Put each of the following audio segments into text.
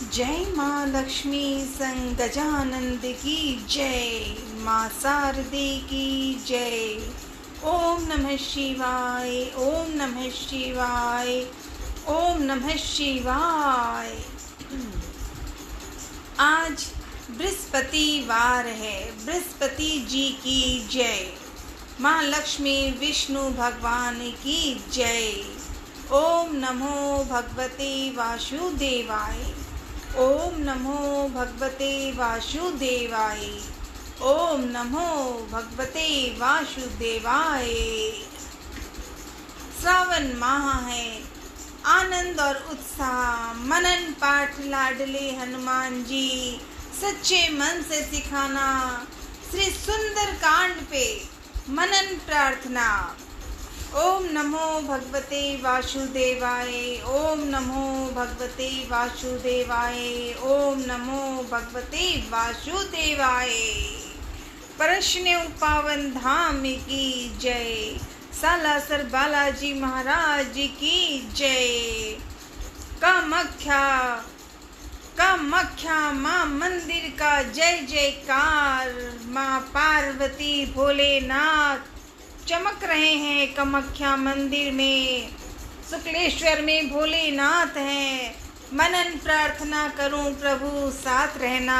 जय माँ लक्ष्मी संग गजानंद की जय, माँ शारदे की जय। ओम नमः शिवाय, ओम नमः शिवाय, ओम नमः शिवाय। आज बृहस्पतिवार है, बृहस्पति जी की जय। माँ लक्ष्मी विष्णु भगवान की जय। ओम नमो भगवते वासुदेवाय, ओम नमो भगवते वासुदेवाय, ओम नमो भगवते वासुदेवाय। श्रावण माह है, आनंद और उत्साह, मनन पाठ लाडले हनुमान जी, सच्चे मन से सिखाना, श्री सुंदर कांड पे मनन प्रार्थना। ओम नमो भगवते वासुदेवाय, ओम नमो भगवते वासुदेवाय, ओम नमो भगवते वासुदेवाय। परशने पावन धाम की जय, सालासर बालाजी महाराज की जय। कामाख्या माँ मंदिर का जय जयकार। माँ पार्वती भोलेनाथ चमक रहे हैं कामाख्या मंदिर में, शुक्लेश्वर में भोलेनाथ हैं। मनन प्रार्थना करूं प्रभु साथ रहना।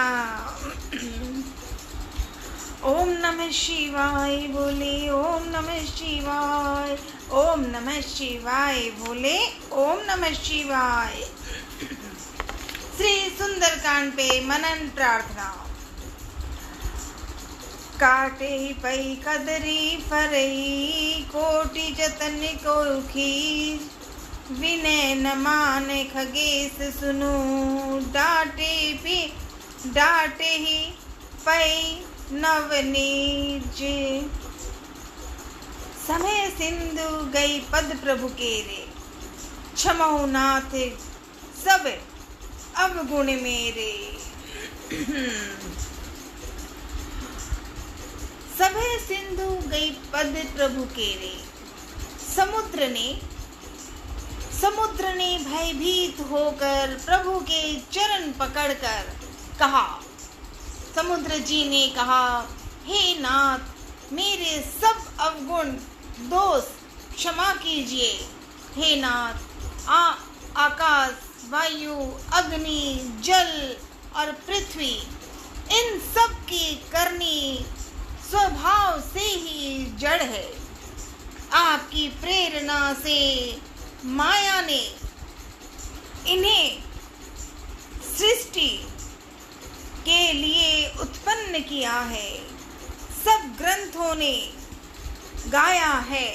ओम नमः शिवाय बोले, ओम नमः शिवाय, ओम नमः शिवाय बोले, ओम नमः शिवाय। श्री सुंदरकांड पे मनन प्रार्थना। काटे पई कदरी फरई, कोटि जतन कोखी, विनय न माने खगेश सुनु, डांटे ही पई नवनीज। समय सिंधु गई पद प्रभु केरे, क्षमौ नाथ सब अवगुण मेरे। सभे सिंधु गई पद प्रभु केरे। समुद्र ने भयभीत होकर प्रभु के चरण पकड़कर कहा, समुद्र जी ने कहा, हे नाथ, मेरे सब अवगुण दोष क्षमा कीजिए। हे नाथ, आकाश, वायु, अग्नि, जल और पृथ्वी, इन सब की करनी स्वभाव से ही जड़ है। आपकी प्रेरणा से माया ने इन्हें सृष्टि के लिए उत्पन्न किया है। सब ग्रंथों ने गाया है,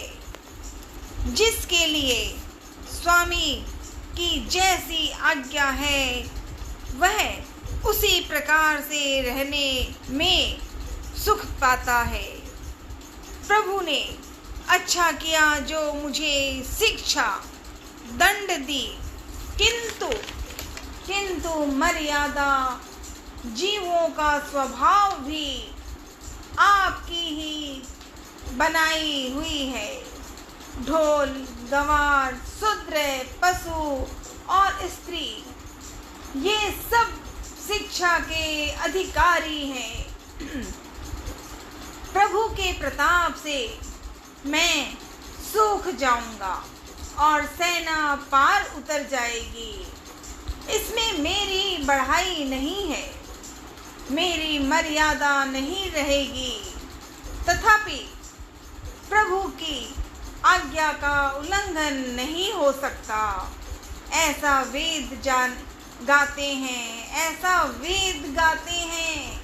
जिसके लिए स्वामी की जैसी आज्ञा है वह उसी प्रकार से रहने में सुख पाता है। प्रभु ने अच्छा किया जो मुझे शिक्षा दंड दी, किंतु मर्यादा जीवों का स्वभाव भी आपकी ही बनाई हुई है। ढोल, गंवार, शूद्र, पशु और स्त्री, ये सब शिक्षा के अधिकारी हैं। प्रभु के प्रताप से मैं सूख जाऊंगा और सेना पार उतर जाएगी। इसमें मेरी बढ़ाई नहीं है, मेरी मर्यादा नहीं रहेगी। तथापि प्रभु की आज्ञा का उल्लंघन नहीं हो सकता। ऐसा वेद गाते हैं, ऐसा वेद गाते हैं।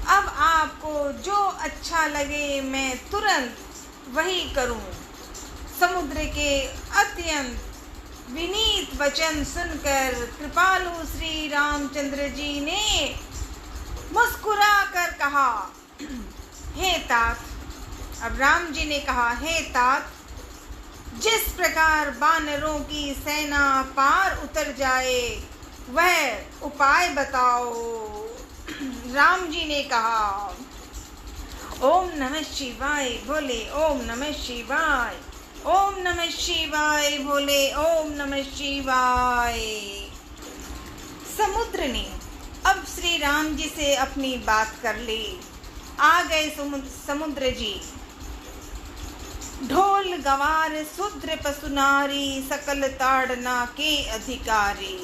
अब आपको जो अच्छा लगे मैं तुरंत वही करूं। समुद्र के अत्यंत विनीत वचन सुनकर कृपालु श्री रामचंद्र जी ने मुस्कुरा कर कहा, हे तात। अब राम जी ने कहा, हे तात, जिस प्रकार बानरों की सेना पार उतर जाए वह उपाय बताओ। राम जी ने कहा, ओम नमः शिवाय बोले, ओम नमः शिवाय, ओम नमः शिवाय बोले, ओम नमः शिवाय। समुद्र ने अब श्री राम जी से अपनी बात कर ली। आ गए समुद्र जी। ढोल गवार शूद्र पशु नारी सकल ताड़ना के अधिकारी।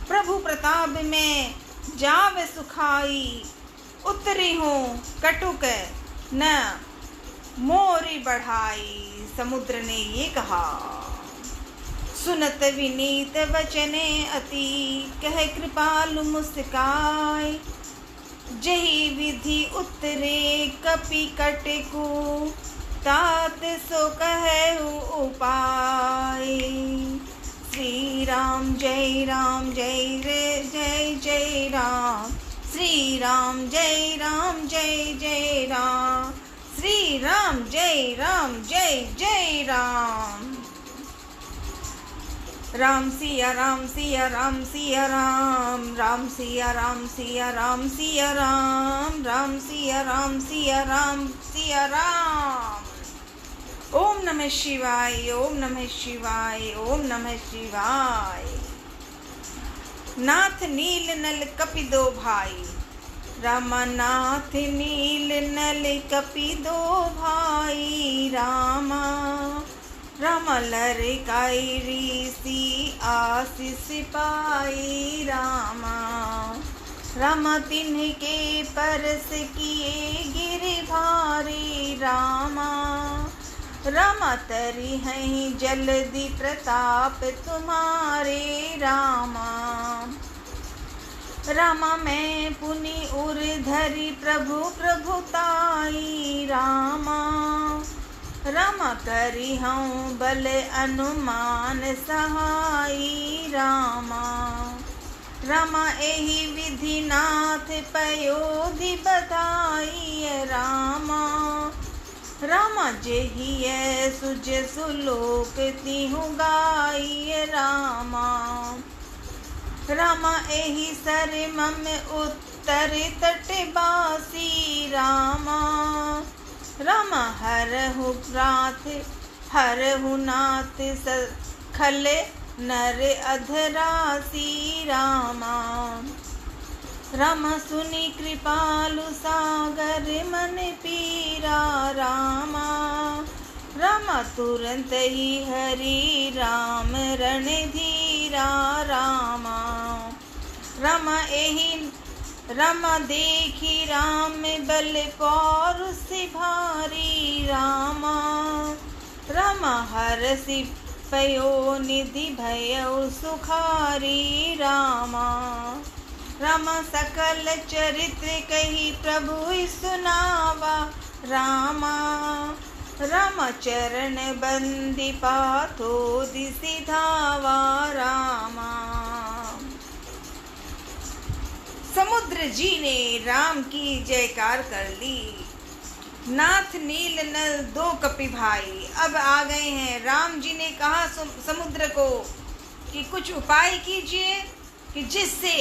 प्रभु प्रताप में जाव सुखाई उतरी हूँ कटुक न मोरी बढ़ाई। समुद्र ने ये कहा। सुनत विनीत वचने अति कह कृपालु मुस्काय। जही विधि उतरे कपि कटकु तात सो कहु उपाय। श्री राम जय जय जय राम। श्री राम जय जय राम। श्री राम जय जय राम। राम सिया राम सिया राम सिया राम। राम सिया राम सिया राम सिया राम। राम सिया राम सिया राम सिया राम। ओम नमः शिवाय ओम नमः शिवाय ओम नमः शिवाय। नाथ नील नल कपि दो भाई। रामानाथ नील नल कपि दो भाई। रामा राम लरकाई ऋषि आशीष पाई। रामा राम तिन्ह के परस किए गिर भारी। रामा रामा तरी हैं जल्दी प्रताप तुम्हारे। रामा रामा मैं पुनि उर धरी प्रभु प्रभुताई। रामा रामा करी हूँ बल अनुमान सहाई। रामा रामा एहि विधि नाथ पयोधि बधाई। रामा रामा जेहि सुज सुलोक तिहु गाई। रामा रामा एहि सर मम उत्तर तट बासी। रामा रामा हरहु प्राथ हरहु नाथ खल नर अधरासी। रामा रामा सुनि कृपालु सागर मन पीरा। रामा रामा तुरंत ही हरि राम रण धीरा। रामा रामा एहि रामा देखी राम बल पौरुष भारी। रामा रामा हरषि पयो निधि भयो सुखारी। रामा रामा सकल चरित्र कही प्रभु सुनावा। रामा रामा चरण बंदी पाथो दिसि धावा। रामा समुद्र जी ने राम की जयकार कर ली। नाथ नील नल दो कपि भाई अब आ गए हैं। राम जी ने कहा समुद्र को कि कुछ उपाय कीजिए कि जिससे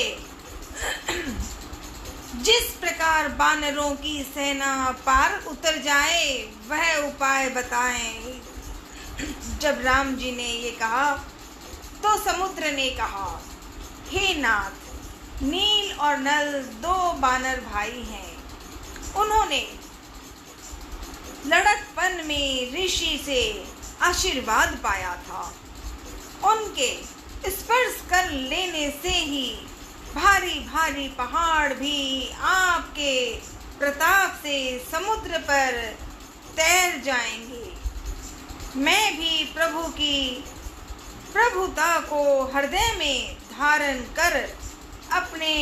जिस प्रकार बानरों की सेना पार उतर जाए वह उपाय बताएं। जब राम जी ने ये कहा तो समुद्र ने कहा, हे नाथ, नील और नल दो बानर भाई हैं। उन्होंने लड़कपन में ऋषि से आशीर्वाद पाया था। उनके स्पर्श कर लेने से ही भारी भारी पहाड़ भी आपके प्रताप से समुद्र पर तैर जाएंगे। मैं भी प्रभु की प्रभुता को हृदय में धारण कर अपने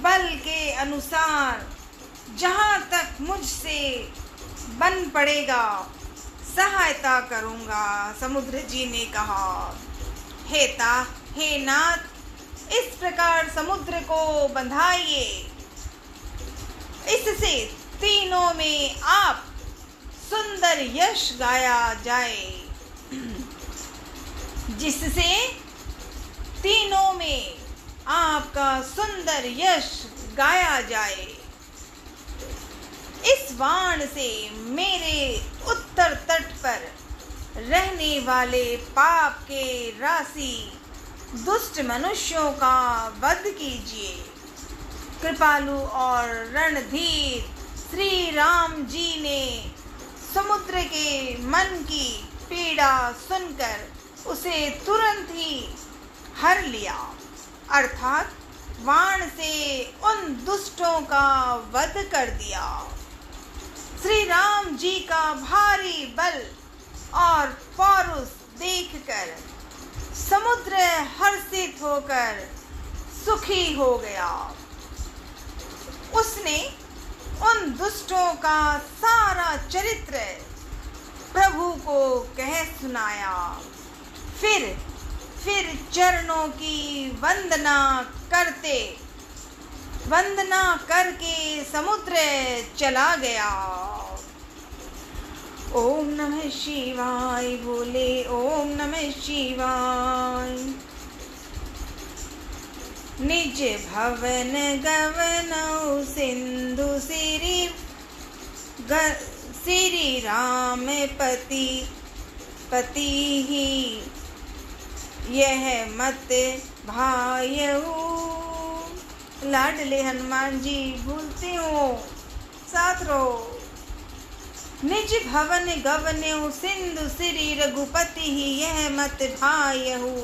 बल के अनुसार जहाँ तक मुझसे बन पड़ेगा सहायता करूँगा। समुद्र जी ने कहा, हे नाथ, इस प्रकार समुद्र को बंधाइए, इससे तीनों में आप सुंदर यश गाया जाए। जिससे तीनों में आपका सुंदर यश गाया जाए। इस वाण से मेरे उत्तर तट पर रहने वाले पाप के राशि दुष्ट मनुष्यों का वध कीजिए। कृपालु और रणधीर श्री राम जी ने समुद्र के मन की पीड़ा सुनकर उसे तुरंत ही हर लिया, अर्थात बाण से उन दुष्टों का वध कर दिया। श्री राम जी का भारी बल और पौरुष देखकर समुद्र हर्षित होकर सुखी हो गया। उसने उन दुष्टों का सारा चरित्र प्रभु को कह सुनाया। फिर चरणों की वंदना करके समुद्र चला गया। ओम नमः शिवाय बोले, ओम नमः शिवाय। निज भवन गवनौ सिंधु श्री राम पति ही यह मत भायऊ। लाडले हनुमान जी भूलते हो, साथ रहो। निज भवन गवन्यु सिंधु श्री रघुपति ही यह मत भायहु।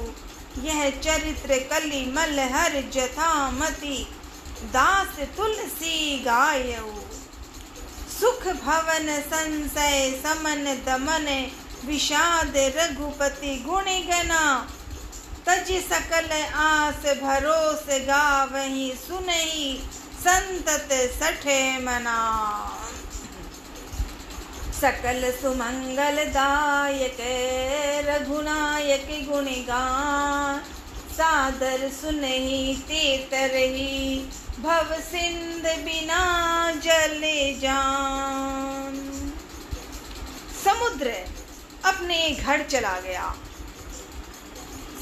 यह चरित्र कलि मलहर जथामति दास तुलसी गायऊ। सुख भवन संशय समन दमन विषाद रघुपति गुण गना। तज सकल आस भरोस गावहि सुनहि संतत सठे मना। सकल सुमंगल दायक रघुनायक गुण गान। सादर सुनहि ते तरहि भव सिंध बिना जल जान। समुद्र अपने घर चला गया।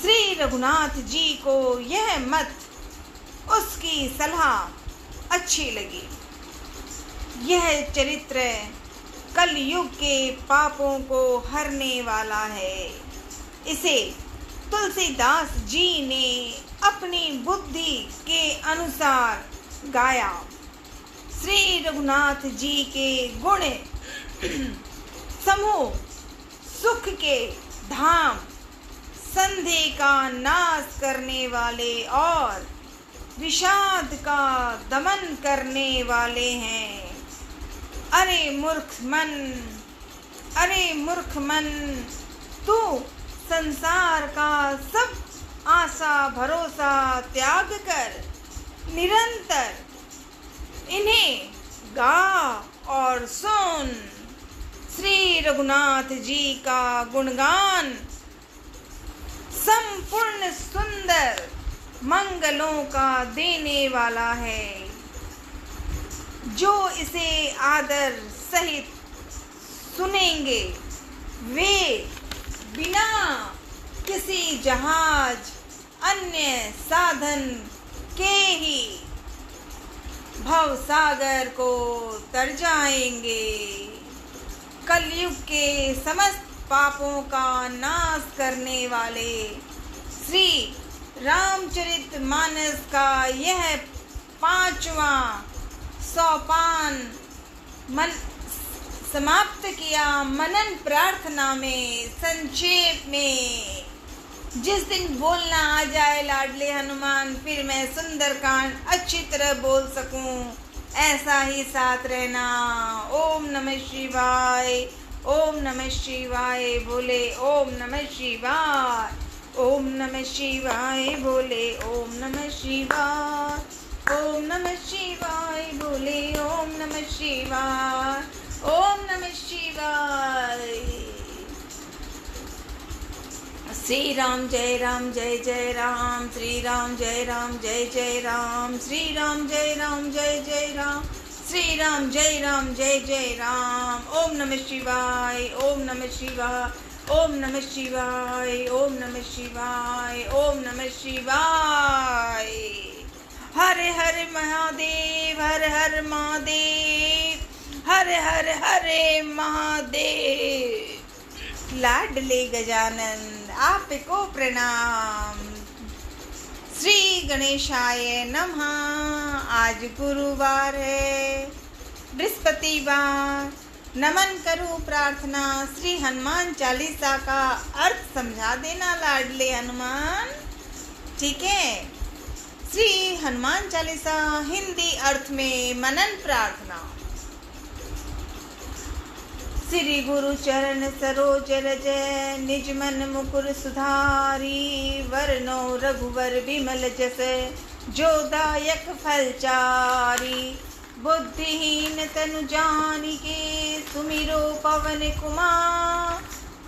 श्री रघुनाथ जी को यह मत, उसकी सलाह अच्छी लगी। यह चरित्र कलयुग के पापों को हरने वाला है। इसे तुलसीदास जी ने अपनी बुद्धि के अनुसार गाया। श्री रघुनाथ जी के गुण समूह सुख के धाम, संदेह का नाश करने वाले और विषाद का दमन करने वाले हैं। अरे मूर्ख मन, तू संसार का सब आशा भरोसा त्याग कर निरंतर इन्हें गा और सुन। श्री रघुनाथ जी का गुणगान संपूर्ण सुंदर मंगलों का देने वाला है। जो इसे आदर सहित सुनेंगे वे बिना किसी जहाज अन्य साधन के ही भव सागर को तर जाएंगे। कलयुग के समस्त पापों का नाश करने वाले श्री रामचरितमानस का यह 5वां सोपान समाप्त किया। मनन प्रार्थना में संक्षेप में जिस दिन बोलना आ जाए लाडले हनुमान, फिर मैं सुंदरकांड अच्छी तरह बोल सकूं, ऐसा ही साथ रहना। ओम नमः शिवाय, ओम नमः शिवाय बोले, ओम नमः शिवाय, ओम नमः शिवाय बोले, ओम नमः शिवाय, ओम नमः शिवाय बोले, ओम नमः शिवाय, ओम नमः शिवाय। श्री राम जय राम जय जय राम, श्री राम जय राम जय जय राम, श्री राम जय राम जय जय राम, श्री राम जय राम जय जय राम। ओम नमः शिवाय, ओम नमः शिवाय, ओम नमः शिवाय, ओम नमः शिवाय, ओम नमः शिवाय। हर हर महादेव, हर हर महादेव, हर हर हरे महादेव। लाडले गजानन आपको प्रणाम। गणेशाय नमः। आज गुरुवार है, बृहस्पतिवार। नमन करूं प्रार्थना, श्री हनुमान चालीसा का अर्थ समझा देना लाडले हनुमान। ठीक है। श्री हनुमान चालीसा हिंदी अर्थ में मनन प्रार्थना। श्री गुरु चरण सरोज रज, निज मन मुकुर सुधारी। वरनो रघुवर बिमल जस, जो दायक फल चारी। बुद्धिहीन तनु जानिके, सुमिरो पवन कुमार।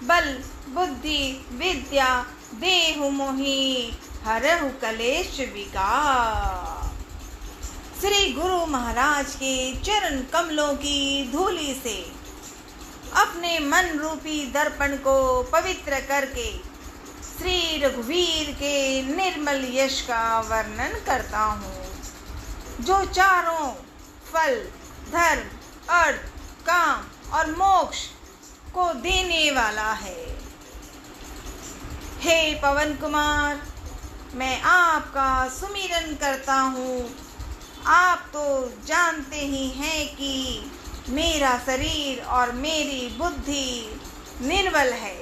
बल बुद्धि विद्या देहु मोहि, हरहु कलेश विकार। श्री गुरु महाराज के चरण कमलों की धूलि से अपने मन रूपी दर्पण को पवित्र करके श्री रघुवीर के निर्मल यश का वर्णन करता हूँ, जो चारों फल, धर्म, अर्थ, काम और मोक्ष को देने वाला है। हे पवन कुमार, मैं आपका सुमिरन करता हूँ। आप तो जानते ही हैं कि मेरा शरीर और मेरी बुद्धि निर्बल है।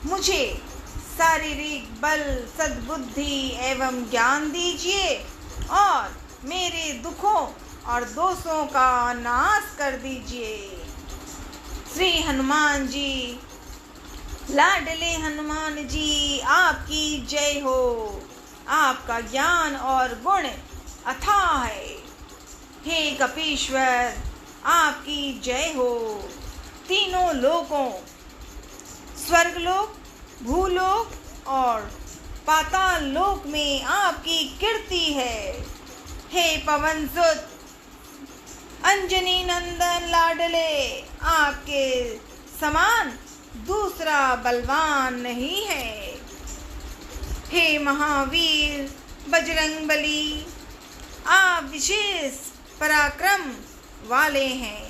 मुझे शारीरिक बल, सद्बुद्धि एवं ज्ञान दीजिए और मेरे दुखों और दोषों का नाश कर दीजिए। श्री हनुमान जी, लाडले हनुमान जी, आपकी जय हो। आपका ज्ञान और गुण अथाह है। हे कपीश्वर, आपकी जय हो। तीनों लोकों, स्वर्गलोक, भूलोक और पाताल लोक में आपकी कीर्ति है। हे पवन सुत, अंजनी नंदन लाडले, आपके समान दूसरा बलवान नहीं है। हे महावीर बजरंगबली, आप विशेष पराक्रम वाले हैं।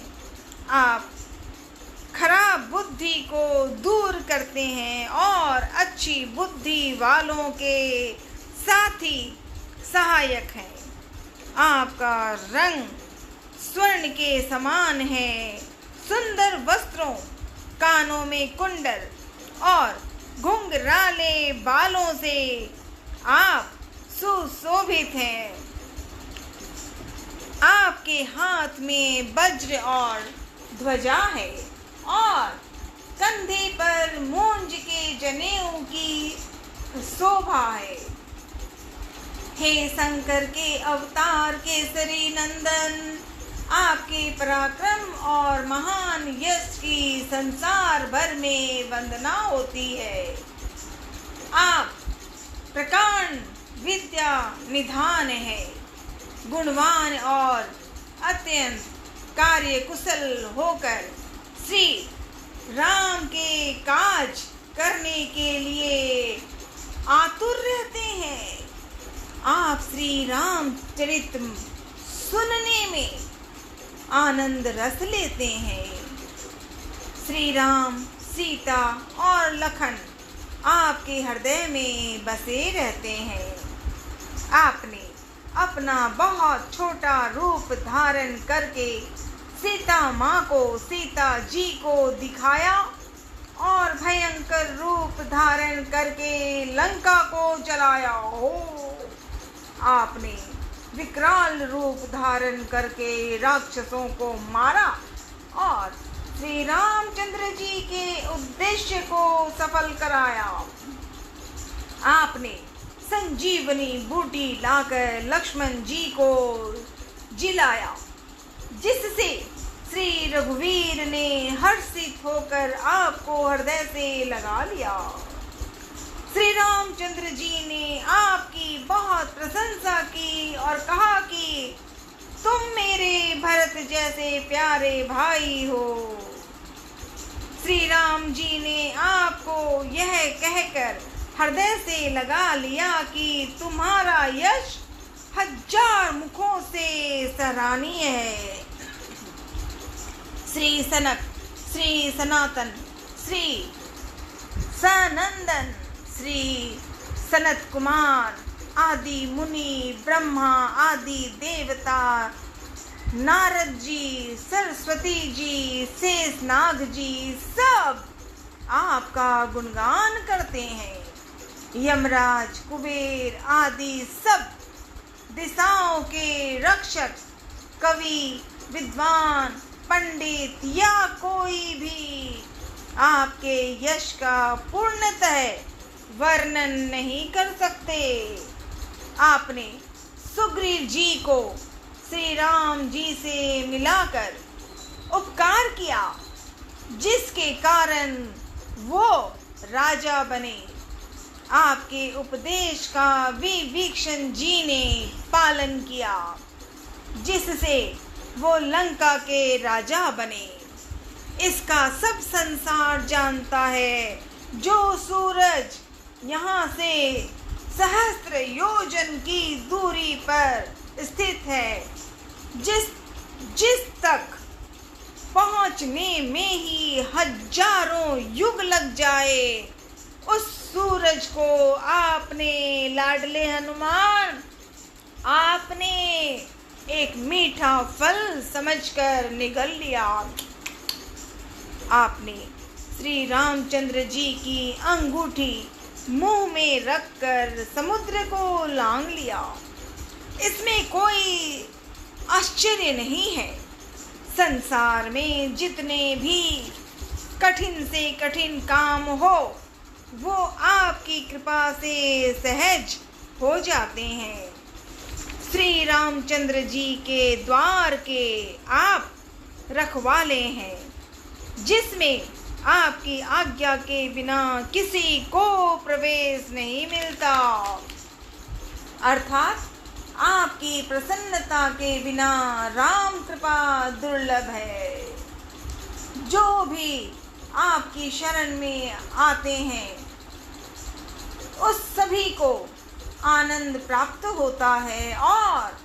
आप खराब बुद्धि को दूर करते हैं और अच्छी बुद्धि वालों के साथी सहायक हैं। आपका रंग स्वर्ण के समान है। सुंदर वस्त्रों, कानों में कुंडल और घुंघराले बालों से आप सुशोभित हैं। आपके हाथ में वज्र और ध्वजा है और कंधे पर मूंज के जनेऊ की शोभा है। हे शंकर के अवतार केसरी नंदन, आपके पराक्रम और महान यश की संसार भर में वंदना होती है। आप प्रकांड विद्या निधान है। गुणवान और अत्यंत कार्यकुशल होकर श्री राम के काज करने के लिए आतुर रहते हैं। आप श्री राम चरित सुनने में आनंद रस लेते हैं। श्री राम, सीता और लखन आपके हृदय में बसे रहते हैं। आपने अपना बहुत छोटा रूप धारण करके सीता माँ को, सीता जी को दिखाया और भयंकर रूप धारण करके लंका को जलाया हो। आपने विकराल रूप धारण करके राक्षसों को मारा और श्री रामचंद्र जी के उद्देश्य को सफल कराया। आपने संजीवनी बूटी लाकर लक्ष्मण जी को जिलाया, जिससे श्री रघुवीर ने हर्षित होकर आपको हृदय से लगा लिया। श्री रामचंद्र जी ने आपकी बहुत प्रशंसा की और कहा कि तुम मेरे भरत जैसे प्यारे भाई हो। श्री राम जी ने आपको यह कहकर हृदय से लगा लिया कि तुम्हारा यश 1000 मुखों से सराहनीय है। श्री सनक, श्री सनातन, श्री सनंदन, श्री सनत कुमार, आदि मुनि, ब्रह्मा आदि देवता, नारद जी, सरस्वती जी, शेषनाग जी सब आपका गुणगान करते हैं। यमराज, कुबेर आदि सब दिशाओं के रक्षक, कवि, विद्वान, पंडित या कोई भी आपके यश का पूर्णतः वर्णन नहीं कर सकते। आपने सुग्रीव जी को श्री राम जी से मिलाकर उपकार किया, जिसके कारण वो राजा बने। आपके उपदेश का विभीषण जी ने पालन किया, जिससे वो लंका के राजा बने। इसका सब संसार जानता है। जो सूरज यहाँ से सहस्त्र योजन की दूरी पर स्थित है, जिस तक पहुँचने में ही हजारों युग लग जाए, उस सूरज को आपने लाडले हनुमान, आपने एक मीठा फल समझकर निगल लिया। आपने श्री रामचंद्र जी की अंगूठी मुंह में रखकर समुद्र को लांघ लिया। इसमें कोई आश्चर्य नहीं है। संसार में जितने भी कठिन से कठिन काम हो, वो आपकी कृपा से सहज हो जाते हैं। श्री रामचंद्र जी के द्वार के आप रखवाले हैं, जिसमें आपकी आज्ञा के बिना किसी को प्रवेश नहीं मिलता। अर्थात आपकी प्रसन्नता के बिना राम कृपा दुर्लभ है। जो भी आपकी शरण में आते हैं, उस सभी को आनंद प्राप्त होता है। और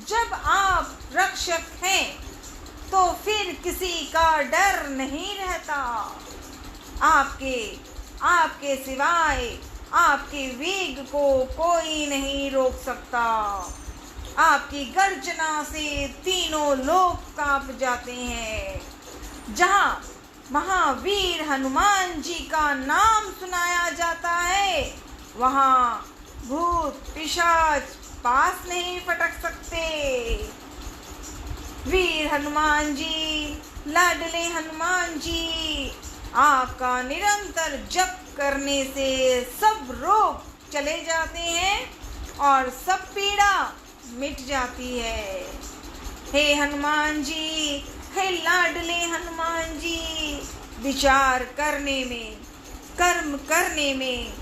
जब आप रक्षक हैं, तो फिर किसी का डर नहीं रहता। आपके सिवाय आपके वेग को कोई नहीं रोक सकता। आपकी गर्जना से तीनों लोक कांप जाते हैं। जहाँ महावीर हनुमान जी का नाम सुनाया जाता है, वहाँ भूत पिशाच पास नहीं फटक सकते। वीर हनुमान जी, लाडले हनुमान जी, आपका निरंतर जप करने से सब रोग चले जाते हैं और सब पीड़ा मिट जाती है। हे हनुमान जी, हे लाडले हनुमान जी, विचार करने में, कर्म करने में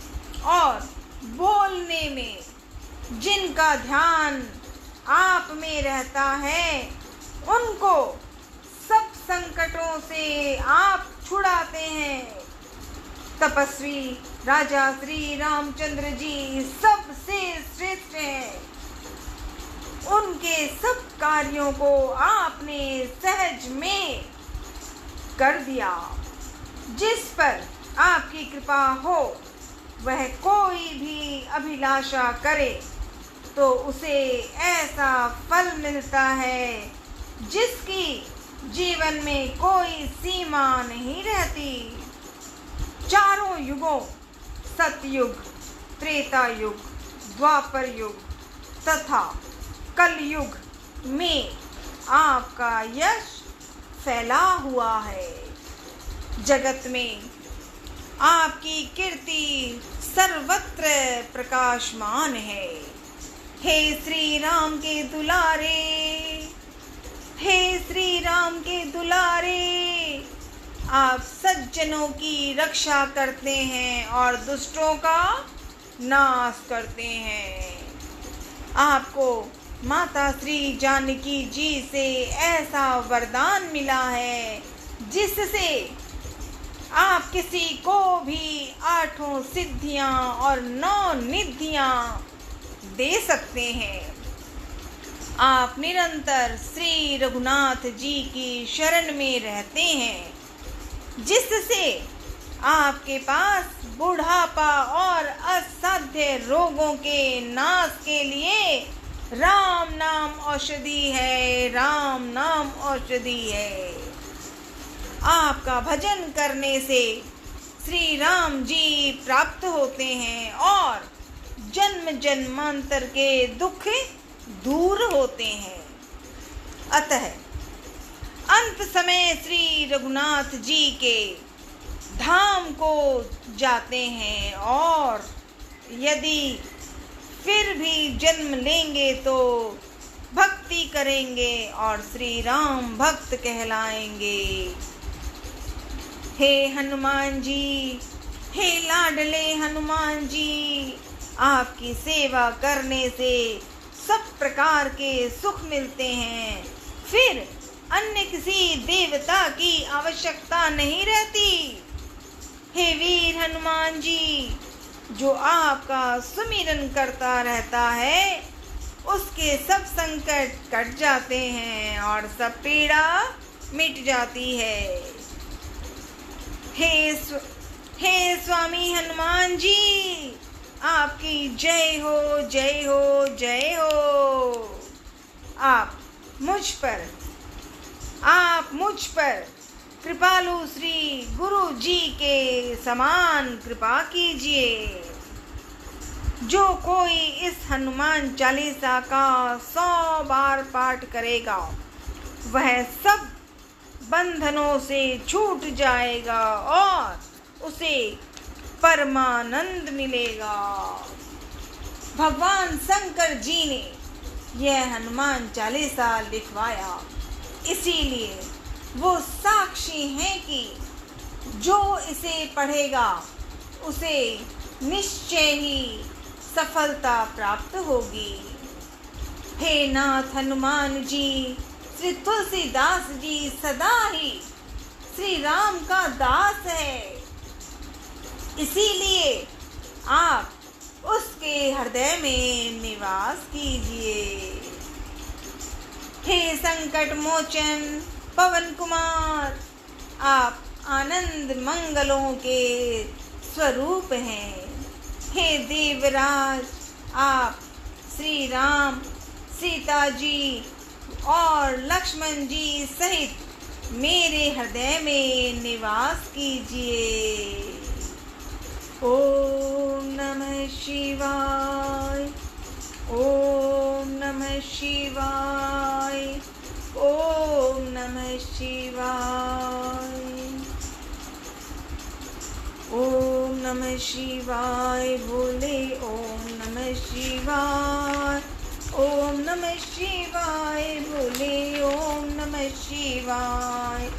और बोलने में जिनका ध्यान आप में रहता है, उनको सब संकटों से आप छुड़ाते हैं। तपस्वी राजा श्री रामचंद्र जी सबसे श्रेष्ठ हैं। उनके सब कार्यों को आपने सहज में कर दिया। जिस पर आपकी कृपा हो, वह कोई भी अभिलाषा करे तो उसे ऐसा फल मिलता है जिसकी जीवन में कोई सीमा नहीं रहती। चारों युगों, सतयुग, त्रेता युग, द्वापर युग तथा कलयुग में आपका यश फैला हुआ है। जगत में आपकी कीर्ति सर्वत्र प्रकाशमान है। हे श्री राम के दुलारे, हे श्री राम के दुलारे, आप सज्जनों की रक्षा करते हैं और दुष्टों का नाश करते हैं। आपको माता श्री जानकी जी से ऐसा वरदान मिला है, जिससे आप किसी को भी 8 सिद्धियां और 9 निधियां दे सकते हैं। आप निरंतर श्री रघुनाथ जी की शरण में रहते हैं, जिससे आपके पास बुढ़ापा और असाध्य रोगों के नाश के लिए राम नाम औषधि है, राम नाम औषधि है। आपका भजन करने से श्री राम जी प्राप्त होते हैं और जन्म जन्मांतर के दुख दूर होते हैं। अतः अंत समय श्री रघुनाथ जी के धाम को जाते हैं और यदि फिर भी जन्म लेंगे तो भक्ति करेंगे और श्री राम भक्त कहलाएंगे। हे हनुमान जी, हे लाडले हनुमान जी, आपकी सेवा करने से सब प्रकार के सुख मिलते हैं, फिर अन्य किसी देवता की आवश्यकता नहीं रहती। हे वीर हनुमान जी, जो आपका सुमिरन करता रहता है उसके सब संकट कट जाते हैं और सब पीड़ा मिट जाती है। हे स्वामी हनुमान जी, आपकी जय हो, जय हो, जय हो। आप मुझ पर कृपालु श्री गुरु जी के समान कृपा कीजिए। जो कोई इस हनुमान चालीसा का 100 बार पाठ करेगा वह सब बंधनों से छूट जाएगा और उसे परमानंद मिलेगा। भगवान शंकर जी ने यह हनुमान चालीसा लिखवाया, इसीलिए वो साक्षी हैं कि जो इसे पढ़ेगा उसे निश्चय ही सफलता प्राप्त होगी। हे नाथ हनुमान जी, श्री तुलसीदास जी सदा ही श्री राम का दास है, इसीलिए आप उसके हृदय में निवास कीजिए। हे संकट मोचन पवन कुमार, आप आनंद मंगलों के स्वरूप हैं। हे देवराज, आप श्री राम, सीता जी और लक्ष्मण जी सहित मेरे हृदय में निवास कीजिए। ओम नमः शिवाय, ओम नमः शिवाय, ओम नमः शिवाय, ओम नमः शिवाय बोले, ओम नमः शिवाय, ओम नमः शिवाय बोले, ओम नमः शिवाय,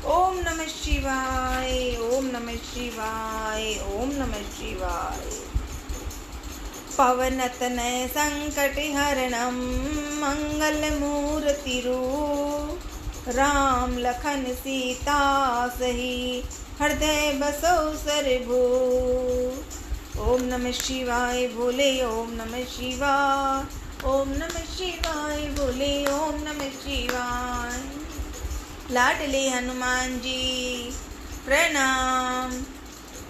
ओम नमः शिवाय, ओम नमः शिवाय, ओम नमः शिवाय। पवनतनय संकटहरणं मंगलमूर्तिरूप राम लखन सीता सही हृदय बसो सरभू। ओम नमः शिवाय बोले, ओम नमः शिवाय, ओम नमः शिवाय बोले, ओम नमः शिवाय। लाडले हनुमान जी प्रणाम।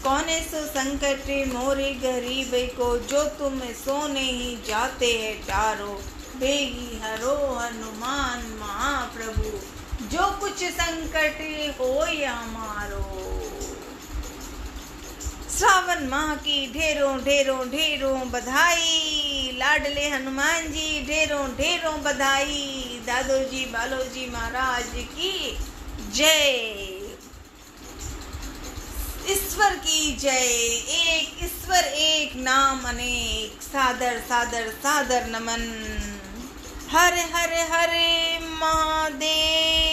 कौने सो संकट मोरे गरीब को, जो तुम सोने ही जाते हैं टारो। बेगी हरो हनुमान महाप्रभु, जो कुछ संकट हो या मारो। श्रावण माह की ढेरों ढेरों ढेरों बधाई। लाडले हनुमान जी ढेरों ढेरों बधाई। दादो जी बालो जी महाराज की जय। ईश्वर की जय। एक ईश्वर एक नाम अनेक, सादर सादर सादर नमन। हर हर हरे महादेव।